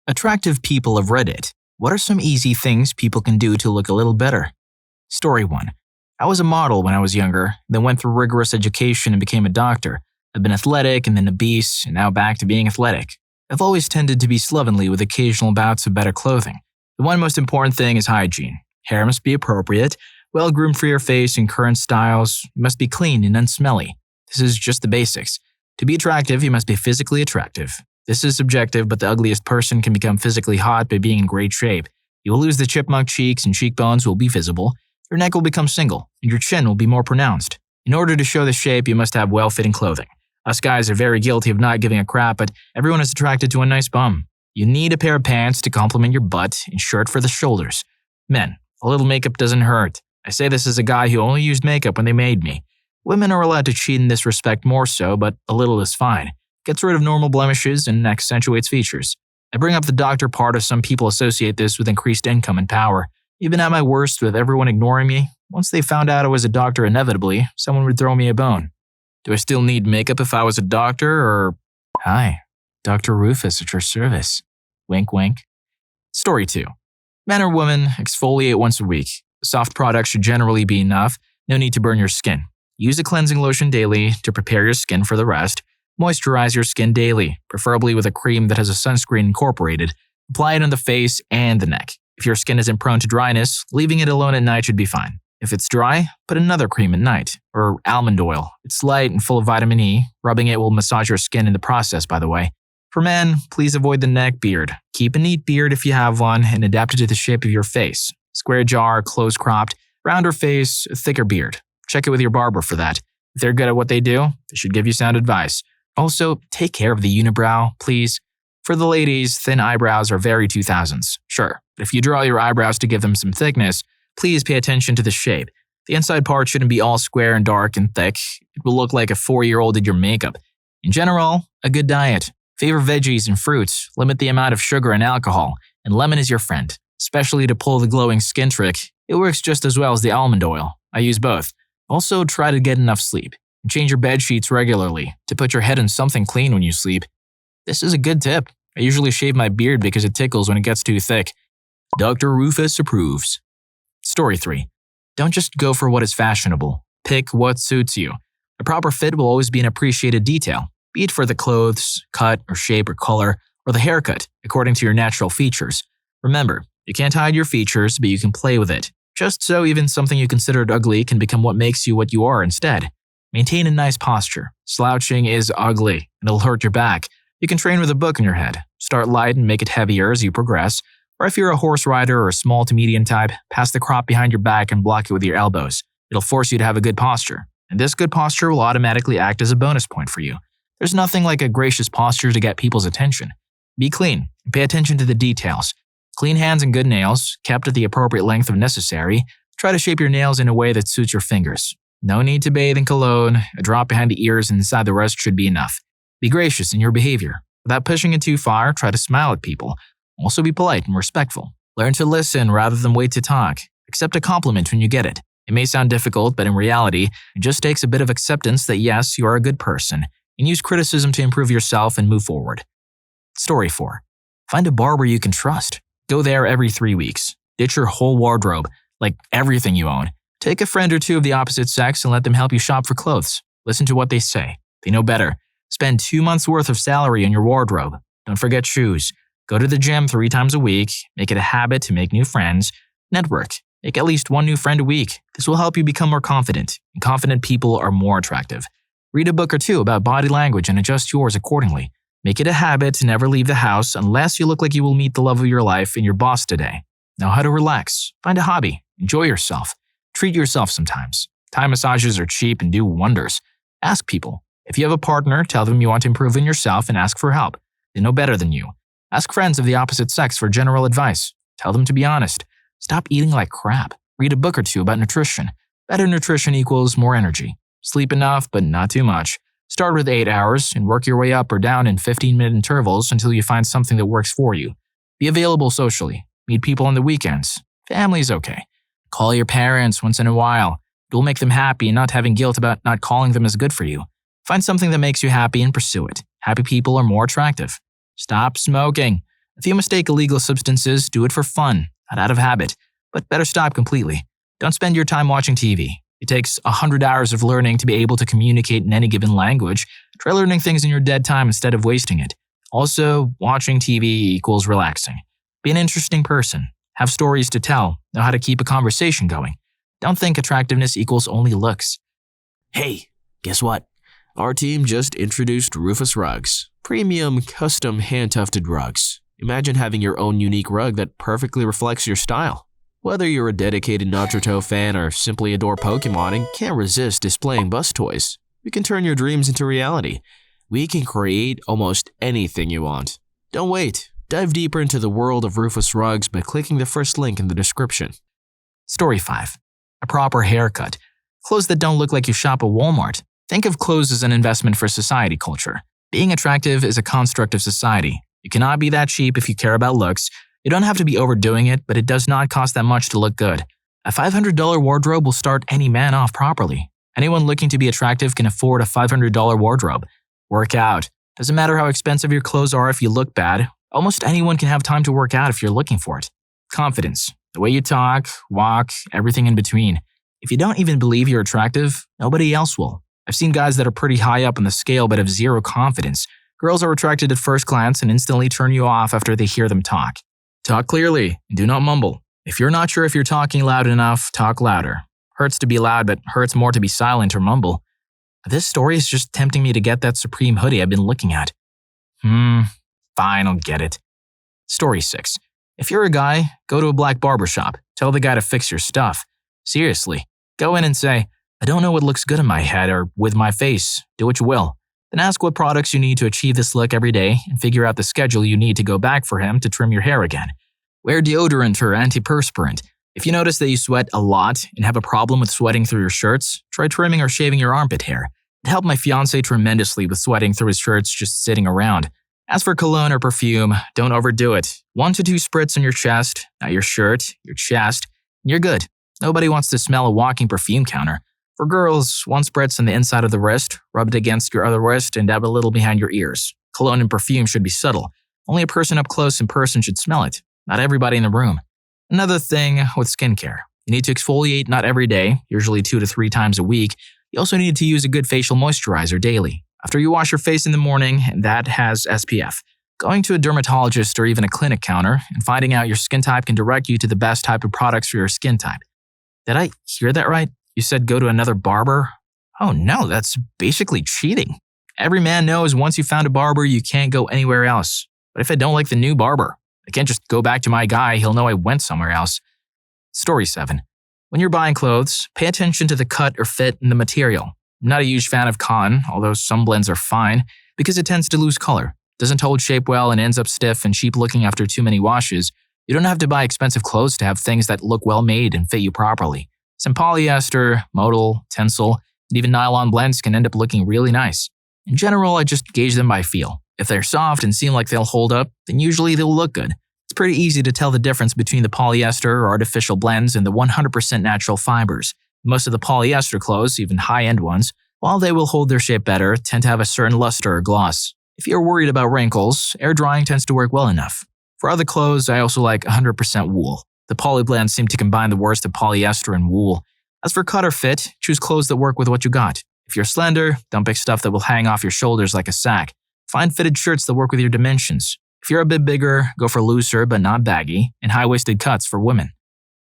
Attractive people of Reddit. What are some easy things people can do to look a little better? Story 1. I was a model when I was younger, then went through rigorous education and became a doctor. I've been athletic and then obese, and now back to being athletic. I've always tended to be slovenly with occasional bouts of better clothing. The one most important thing is hygiene. Hair must be appropriate, well groomed for your face and current styles. You must be clean and unsmelly. This is just the basics. To be attractive, you must be physically attractive. This is subjective, but the ugliest person can become physically hot by being in great shape. You will lose the chipmunk cheeks and cheekbones will be visible. Your neck will become single, and your chin will be more pronounced. In order to show the shape, you must have well-fitting clothing. Us guys are very guilty of not giving a crap, but everyone is attracted to a nice bum. You need a pair of pants to complement your butt and shirt for the shoulders. Men, a little makeup doesn't hurt. I say this as a guy who only used makeup when they made me. Women are allowed to cheat in this respect more so, but a little is fine. Gets rid of normal blemishes and accentuates features. I bring up the doctor part as some people associate this with increased income and power. Even at my worst, with everyone ignoring me, once they found out I was a doctor inevitably, someone would throw me a bone. Do I still need makeup if I was a doctor, or… Hi, Dr. Rufus at your service. Wink, wink. Story 2. Men or women, exfoliate once a week. A soft product should generally be enough. No need to burn your skin. Use a cleansing lotion daily to prepare your skin for the rest. Moisturize your skin daily, preferably with a cream that has a sunscreen incorporated. Apply it on the face and the neck. If your skin isn't prone to dryness, leaving it alone at night should be fine. If it's dry, put another cream at night, or almond oil. It's light and full of vitamin E. Rubbing it will massage your skin in the process, by the way. For men, please avoid the neck beard. Keep a neat beard if you have one and adapt it to the shape of your face. Square jaw, close cropped, rounder face, thicker beard. Check it with your barber for that. If they're good at what they do, they should give you sound advice. Also, take care of the unibrow, please. For the ladies, thin eyebrows are very 2000s, sure. But if you draw your eyebrows to give them some thickness, please pay attention to the shape. The inside part shouldn't be all square and dark and thick. It will look like a 4-year-old did your makeup. In general, a good diet. Favor veggies and fruits. Limit the amount of sugar and alcohol. And lemon is your friend. Especially to pull the glowing skin trick. It works just as well as the almond oil. I use both. Also, try to get enough sleep. And change your bed sheets regularly to put your head in something clean when you sleep. This is a good tip. I usually shave my beard because it tickles when it gets too thick. Dr. Rufus approves. Story 3. Don't just go for what is fashionable. Pick what suits you. A proper fit will always be an appreciated detail, be it for the clothes, cut or shape or color, or the haircut, according to your natural features. Remember, you can't hide your features, but you can play with it. Just so even something you considered ugly can become what makes you what you are instead. Maintain a nice posture. Slouching is ugly, and it'll hurt your back. You can train with a book in your head. Start light and make it heavier as you progress. Or if you're a horse rider or a small to medium type, pass the crop behind your back and block it with your elbows. It'll force you to have a good posture. And this good posture will automatically act as a bonus point for you. There's nothing like a gracious posture to get people's attention. Be clean and pay attention to the details. Clean hands and good nails, kept at the appropriate length if necessary. Try to shape your nails in a way that suits your fingers. No need to bathe in cologne. A drop behind the ears and inside the wrist should be enough. Be gracious in your behavior. Without pushing it too far, try to smile at people. Also be polite and respectful. Learn to listen rather than wait to talk. Accept a compliment when you get it. It may sound difficult, but in reality, it just takes a bit of acceptance that yes, you are a good person, and use criticism to improve yourself and move forward. Story 4. Find a barber you can trust. Go there every 3 weeks. Ditch your whole wardrobe, like everything you own. Take a friend or two of the opposite sex and let them help you shop for clothes. Listen to what they say. They know better. Spend 2 months' worth of salary on your wardrobe. Don't forget shoes. Go to the gym 3 times a week. Make it a habit to make new friends. Network. Make at least one new friend a week. This will help you become more confident, and confident people are more attractive. Read a book or two about body language and adjust yours accordingly. Make it a habit to never leave the house unless you look like you will meet the love of your life and your boss today. Know how to relax. Find a hobby. Enjoy yourself. Treat yourself sometimes. Thai massages are cheap and do wonders. Ask people. If you have a partner, tell them you want to improve in yourself and ask for help. They know better than you. Ask friends of the opposite sex for general advice. Tell them to be honest. Stop eating like crap. Read a book or two about nutrition. Better nutrition equals more energy. Sleep enough, but not too much. Start with 8 hours and work your way up or down in 15-minute intervals until you find something that works for you. Be available socially. Meet people on the weekends. Family's okay. Call your parents once in a while. It will make them happy, and not having guilt about not calling them is good for you. Find something that makes you happy and pursue it. Happy people are more attractive. Stop smoking. If you mistake illegal substances, do it for fun, not out of habit, but better stop completely. Don't spend your time watching TV. It takes 100 hours of learning to be able to communicate in any given language. Try learning things in your dead time instead of wasting it. Also, watching TV equals relaxing. Be an interesting person. Have stories to tell. Know how to keep a conversation going. Don't think attractiveness equals only looks. Hey, guess what? Our team just introduced Rufus rugs. Premium, custom, hand-tufted rugs. Imagine having your own unique rug that perfectly reflects your style. Whether you're a dedicated Naruto fan or simply adore Pokemon and can't resist displaying bus toys, we can turn your dreams into reality. We can create almost anything you want. Don't wait. Dive deeper into the world of Rufus rugs by clicking the first link in the description. Story 5. A proper haircut. Clothes that don't look like you shop at Walmart. Think of clothes as an investment for society culture. Being attractive is a construct of society. You cannot be that cheap if you care about looks. You don't have to be overdoing it, but it does not cost that much to look good. A $500 wardrobe will start any man off properly. Anyone looking to be attractive can afford a $500 wardrobe. Work out. Doesn't matter how expensive your clothes are if you look bad. Almost anyone can have time to work out if you're looking for it. Confidence. The way you talk, walk, everything in between. If you don't even believe you're attractive, nobody else will. I've seen guys that are pretty high up on the scale but have zero confidence. Girls are attracted at first glance and instantly turn you off after they hear them talk. Talk clearly and do not mumble. If you're not sure if you're talking loud enough, talk louder. Hurts to be loud, but hurts more to be silent or mumble. This story is just tempting me to get that Supreme hoodie I've been looking at. Fine, I'll get it. Story 6. If you're a guy, go to a black barbershop. Tell the guy to fix your stuff. Seriously. Go in and say, I don't know what looks good in my head or with my face. Do what you will. Then ask what products you need to achieve this look every day and figure out the schedule you need to go back for him to trim your hair again. Wear deodorant or antiperspirant. If you notice that you sweat a lot and have a problem with sweating through your shirts, try trimming or shaving your armpit hair. It helped my fiancé tremendously with sweating through his shirts just sitting around. As for cologne or perfume, don't overdo it. 1 to 2 spritz on your chest, not your shirt, your chest, and you're good. Nobody wants to smell a walking perfume counter. For girls, 1 spritz on the inside of the wrist, rub it against your other wrist, and dab a little behind your ears. Cologne and perfume should be subtle. Only a person up close in person should smell it, not everybody in the room. Another thing with skincare. You need to exfoliate not every day, usually 2 to 3 times a week. You also need to use a good facial moisturizer daily. After you wash your face in the morning, and that has SPF. Going to a dermatologist or even a clinic counter and finding out your skin type can direct you to the best type of products for your skin type. Did I hear that right? You said go to another barber? Oh no, that's basically cheating. Every man knows once you found a barber, you can't go anywhere else. But if I don't like the new barber, I can't just go back to my guy, he'll know I went somewhere else. Story 7. When you're buying clothes, pay attention to the cut or fit and the material. I'm not a huge fan of cotton, although some blends are fine, because it tends to lose color. Doesn't hold shape well and ends up stiff and cheap looking after too many washes. You don't have to buy expensive clothes to have things that look well made and fit you properly. Some polyester, modal, tencel, and even nylon blends can end up looking really nice. In general, I just gauge them by feel. If they're soft and seem like they'll hold up, then usually they'll look good. It's pretty easy to tell the difference between the polyester or artificial blends and the 100% natural fibers. Most of the polyester clothes, even high-end ones, while they will hold their shape better, tend to have a certain luster or gloss. If you're worried about wrinkles, air drying tends to work well enough. For other clothes, I also like 100% wool. The poly blends seem to combine the worst of polyester and wool. As for cut or fit, choose clothes that work with what you got. If you're slender, don't pick stuff that will hang off your shoulders like a sack. Find fitted shirts that work with your dimensions. If you're a bit bigger, go for looser but not baggy, and high-waisted cuts for women.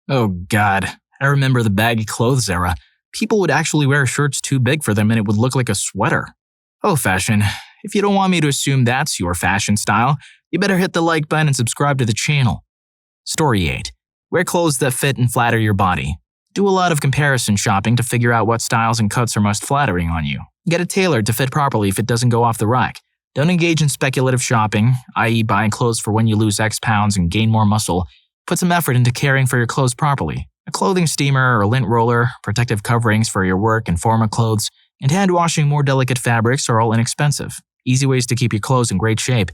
Oh god, I remember the baggy clothes era. People would actually wear shirts too big for them and it would look like a sweater. Oh fashion, if you don't want me to assume that's your fashion style, you better hit the like button and subscribe to the channel. Story 8. Wear clothes that fit and flatter your body. Do a lot of comparison shopping to figure out what styles and cuts are most flattering on you. Get it tailored to fit properly if it doesn't go off the rack. Don't engage in speculative shopping, i.e. buying clothes for when you lose X pounds and gain more muscle. Put some effort into caring for your clothes properly. A clothing steamer or lint roller, protective coverings for your work and formal clothes, and hand washing more delicate fabrics are all inexpensive. Easy ways to keep your clothes in great shape.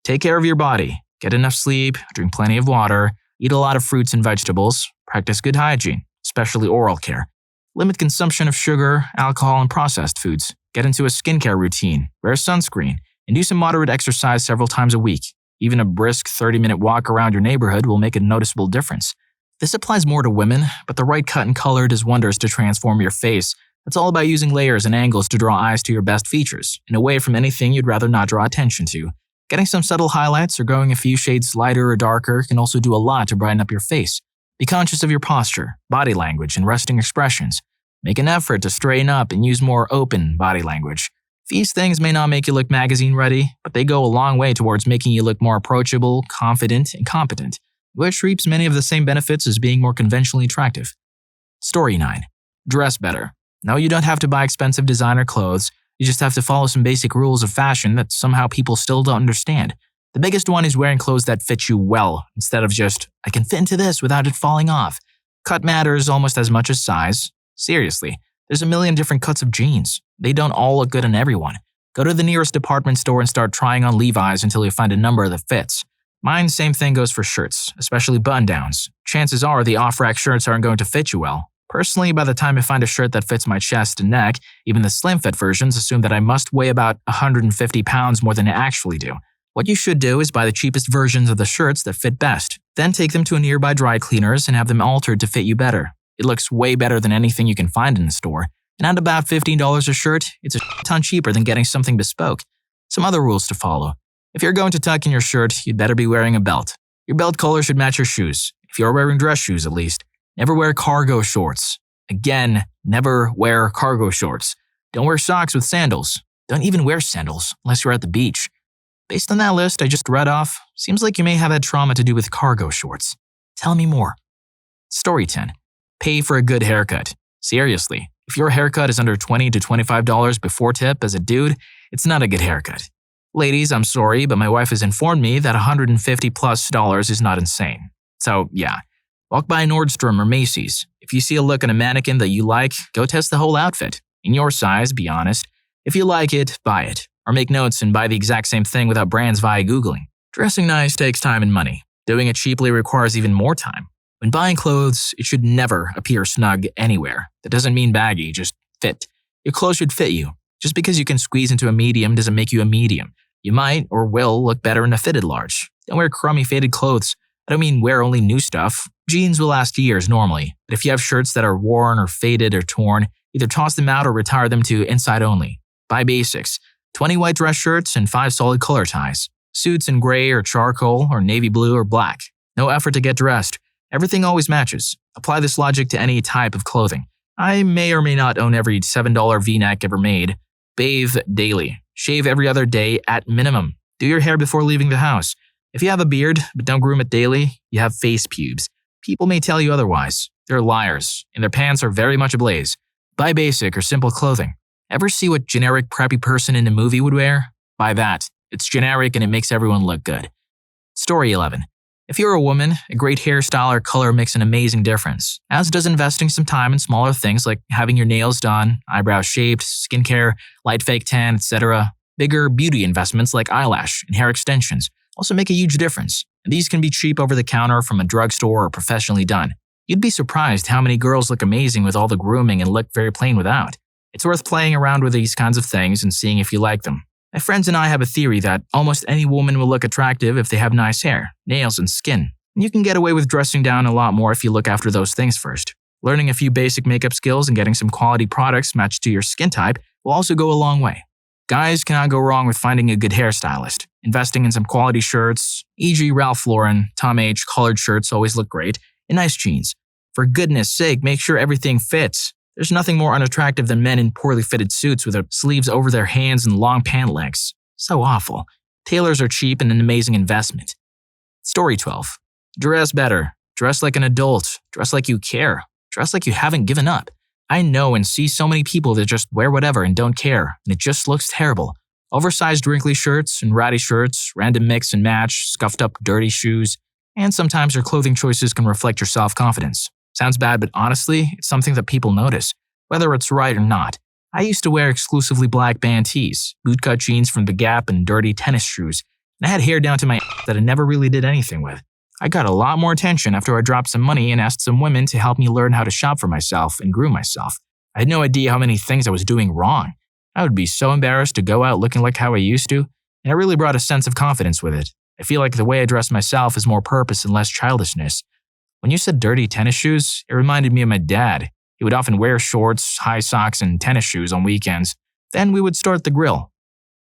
Take care of your body. Get enough sleep, drink plenty of water, eat a lot of fruits and vegetables, practice good hygiene, especially oral care. Limit consumption of sugar, alcohol, and processed foods. Get into a skincare routine, wear sunscreen, and do some moderate exercise several times a week. Even a brisk 30-minute walk around your neighborhood will make a noticeable difference. This applies more to women, but the right cut and color does wonders to transform your face. It's all about using layers and angles to draw eyes to your best features, and away from anything you'd rather not draw attention to. Getting some subtle highlights or going a few shades lighter or darker can also do a lot to brighten up your face. Be conscious of your posture, body language, and resting expressions. Make an effort to straighten up and use more open body language. These things may not make you look magazine-ready, but they go a long way towards making you look more approachable, confident, and competent, which reaps many of the same benefits as being more conventionally attractive. Story 9. Dress better. No, you don't have to buy expensive designer clothes. You just have to follow some basic rules of fashion that somehow people still don't understand. The biggest one is wearing clothes that fit you well, instead of just, I can fit into this without it falling off. Cut matters almost as much as size. Seriously, there's a million different cuts of jeans. They don't all look good on everyone. Go to the nearest department store and start trying on Levi's until you find a number that fits. Mine, same thing goes for shirts, especially button-downs. Chances are the off-rack shirts aren't going to fit you well. Personally, by the time I find a shirt that fits my chest and neck, even the slim-fit versions assume that I must weigh about 150 pounds more than I actually do. What you should do is buy the cheapest versions of the shirts that fit best. Then take them to a nearby dry cleaners and have them altered to fit you better. It looks way better than anything you can find in the store. And at about $15 a shirt, it's a ton cheaper than getting something bespoke. Some other rules to follow. If you're going to tuck in your shirt, you'd better be wearing a belt. Your belt collar should match your shoes, if you're wearing dress shoes at least. Never wear cargo shorts. Again, never wear cargo shorts. Don't wear socks with sandals. Don't even wear sandals unless you're at the beach. Based on that list I just read off, seems like you may have had trauma to do with cargo shorts. Tell me more. Story 10. Pay for a good haircut. Seriously, if your haircut is under $20 to $25 before tip as a dude, it's not a good haircut. Ladies, I'm sorry, but my wife has informed me that $150+ is not insane. So, yeah. Walk by Nordstrom or Macy's. If you see a look on a mannequin that you like, go test the whole outfit. In your size, be honest. If you like it, buy it. Or make notes and buy the exact same thing without brands via Googling. Dressing nice takes time and money. Doing it cheaply requires even more time. When buying clothes, it should never appear snug anywhere. That doesn't mean baggy, just fit. Your clothes should fit you. Just because you can squeeze into a medium doesn't make you a medium. You might or will look better in a fitted large. Don't wear crummy faded clothes. I don't mean wear only new stuff. Jeans will last years normally, but if you have shirts that are worn or faded or torn, either toss them out or retire them to inside only. Buy basics. 20 white dress shirts and 5 solid color ties. Suits in gray or charcoal or navy blue or black. No effort to get dressed. Everything always matches. Apply this logic to any type of clothing. I may or may not own every $7 V-neck ever made. Bathe daily. Shave every other day at minimum. Do your hair before leaving the house. If you have a beard, but don't groom it daily, you have face pubes. People may tell you otherwise. They're liars, and their pants are very much ablaze. Buy basic or simple clothing. Ever see what generic preppy person in a movie would wear? Buy that. It's generic and it makes everyone look good. Story 11. If you're a woman, a great hairstyle or color makes an amazing difference, as does investing some time in smaller things like having your nails done, eyebrows shaped, skincare, light fake tan, etc. Bigger beauty investments like eyelash and hair extensions also make a huge difference, and these can be cheap over the counter from a drugstore or professionally done. You'd be surprised how many girls look amazing with all the grooming and look very plain without. It's worth playing around with these kinds of things and seeing if you like them. My friends and I have a theory that almost any woman will look attractive if they have nice hair, nails, and skin. And you can get away with dressing down a lot more if you look after those things first. Learning a few basic makeup skills and getting some quality products matched to your skin type will also go a long way. Guys cannot go wrong with finding a good hairstylist. Investing in some quality shirts, e.g. Ralph Lauren, Tom H. colored shirts always look great, and nice jeans. For goodness sake, make sure everything fits. There's nothing more unattractive than men in poorly fitted suits with their sleeves over their hands and long pant legs. So awful. Tailors are cheap and an amazing investment. Story 12. Dress better. Dress like an adult. Dress like you care. Dress like you haven't given up. I know and see so many people that just wear whatever and don't care, and it just looks terrible. Oversized wrinkly shirts and ratty shirts, random mix and match, scuffed up dirty shoes, and sometimes your clothing choices can reflect your self-confidence. Sounds bad, but honestly, it's something that people notice, whether it's right or not. I used to wear exclusively black band tees, bootcut jeans from The Gap, and dirty tennis shoes, and I had hair down to my that I never really did anything with. I got a lot more attention after I dropped some money and asked some women to help me learn how to shop for myself and groom myself. I had no idea how many things I was doing wrong. I would be so embarrassed to go out looking like how I used to, and it really brought a sense of confidence with it. I feel like the way I dress myself has more purpose and less childishness. When you said dirty tennis shoes, it reminded me of my dad. He would often wear shorts, high socks, and tennis shoes on weekends. Then we would start the grill.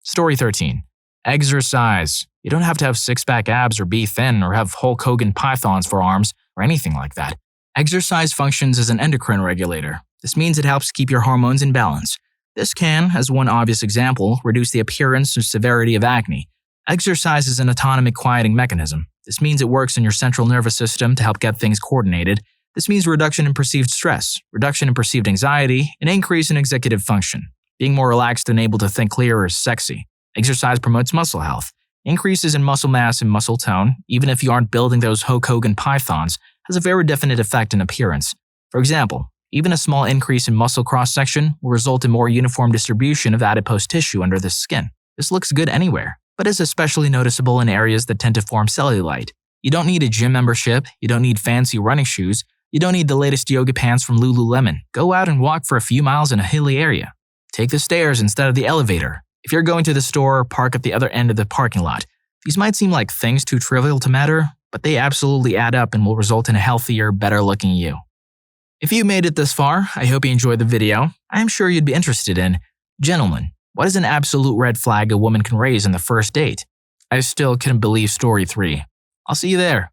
Story 13. Exercise. You don't have to have six-pack abs or be thin or have Hulk Hogan pythons for arms or anything like that. Exercise functions as an endocrine regulator. This means it helps keep your hormones in balance. This can, as one obvious example, reduce the appearance or severity of acne. Exercise is an autonomic quieting mechanism. This means it works in your central nervous system to help get things coordinated. This means reduction in perceived stress, reduction in perceived anxiety, and increase in executive function. Being more relaxed and able to think clearer is sexy. Exercise promotes muscle health. Increases in muscle mass and muscle tone, even if you aren't building those Hulk Hogan pythons, has a very definite effect in appearance. For example, even a small increase in muscle cross-section will result in more uniform distribution of adipose tissue under the skin. This looks good anywhere, but is especially noticeable in areas that tend to form cellulite. You don't need a gym membership, you don't need fancy running shoes, you don't need the latest yoga pants from Lululemon. Go out and walk for a few miles in a hilly area. Take the stairs instead of the elevator. If you're going to the store, park at the other end of the parking lot. These might seem like things too trivial to matter, but they absolutely add up and will result in a healthier, better-looking you. If you made it this far, I hope you enjoyed the video. I am sure you'd be interested in, gentlemen, what is an absolute red flag a woman can raise on the first date? I still couldn't believe story 3. I'll see you there.